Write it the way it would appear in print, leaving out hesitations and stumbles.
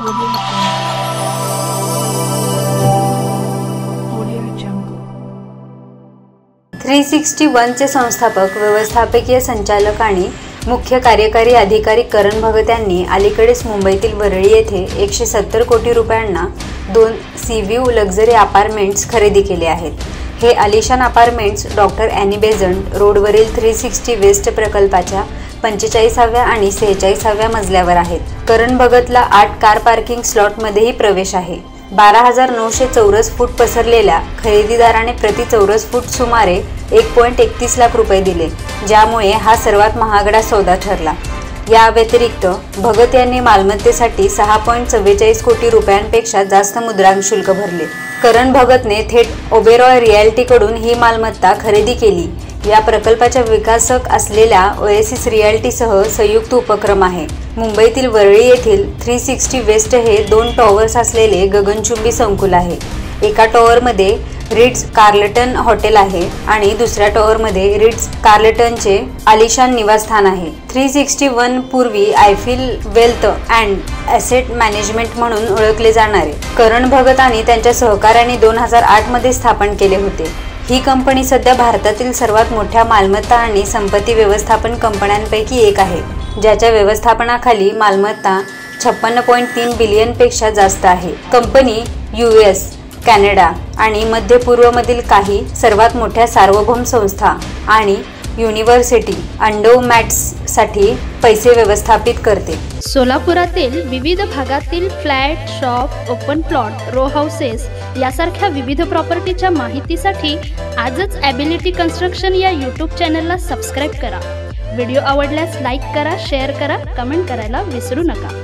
360 चे संस्थापक, व्यवस्थापकीय संचालक आणि मुख्य कार्यकारी अधिकारी करण भगत यांनी अलीकडेच मुंबईतील वरळी येथे 170 कोटी रुपयांना 2 सीव्ह्यू लक्झरी अपार्टमेंट्स खरेदी केले आहेत. हे आलिशान अपार्टमेंट्स डॉक्टर ॲनी बेझंट रोडवरील 360 वेस्ट प्रकल्पाच्या 45व्या आणि 46व्या मजल्यावर आहेत. करण भगतला 8 कार पार्किंग स्लॉटमध्येही प्रवेश आहे. 12,900 चौरस फूट पसरलेल्या खरेदीदाराने प्रति चौरस फूट सुमारे 1.31 लाख रुपये दिले, ज्यामुळे हा सर्वात महागडा सौदा ठरला. या व्यतिरिक्त भगत यांनी मालमत्तेसाठी 6.44 कोटी रुपयांपेक्षा जास्त मुद्रांक शुल्क भरले. करण भगतने थेट ओबेरॉय रिॲल्टीकडून ही मालमत्ता खरेदी केली. या प्रकल्पाच्या विकासक असलेल्या ओएसिस रिॲल्टीसह संयुक्त उपक्रम आहे. मुंबईतील वरळी येथील 360 वेस्ट हे 2 टॉवर्स असलेले गगनचुंबी संकुल आहे. एका टॉवरमध्ये रिट्झ कार्लटन हॉटेल आहे आणि दुसऱ्या टॉवरमध्ये रिट्झ कार्लटनचे आलिशान निवासस्थान आहे. 361 पूर्वी आयफिल वेल्थ अँड ॲसेट मॅनेजमेंट म्हणून ओळखले जाणारे करण भगत आणि त्यांच्या सहकाऱ्यांनी 2008 मध्ये स्थापन केले होते. ही कंपनी सध्या भारतातील सर्वात मोठ्या मालमत्ता आणि संपत्ती व्यवस्थापन कंपन्यांपैकी एक आहे, ज्याच्या व्यवस्थापनाखाली मालमत्ता 56.3 बिलियनपेक्षा जास्त आहे. कंपनी US, कॅनडा आणि मध्य पूर्वमधील काही सर्वात मोठ्या सार्वभौम संस्था आणि युनिव्हर्सिटी अंडोमॅट्ससाठी पैसे व्यवस्थापित करते. सोलापुरातील विविध भागातील flat, shop, open plot, row houses यासारख्या विविध प्रॉपर्टीच्या माहितीसाठी आजच ॲबिलिटी कन्स्ट्रक्शन या यूट्यूब चॅनलला सबस्क्राईब करा. व्हिडिओ आवडल्यास लाईक करा, शेअर करा, कमेंट करायला विसरू नका.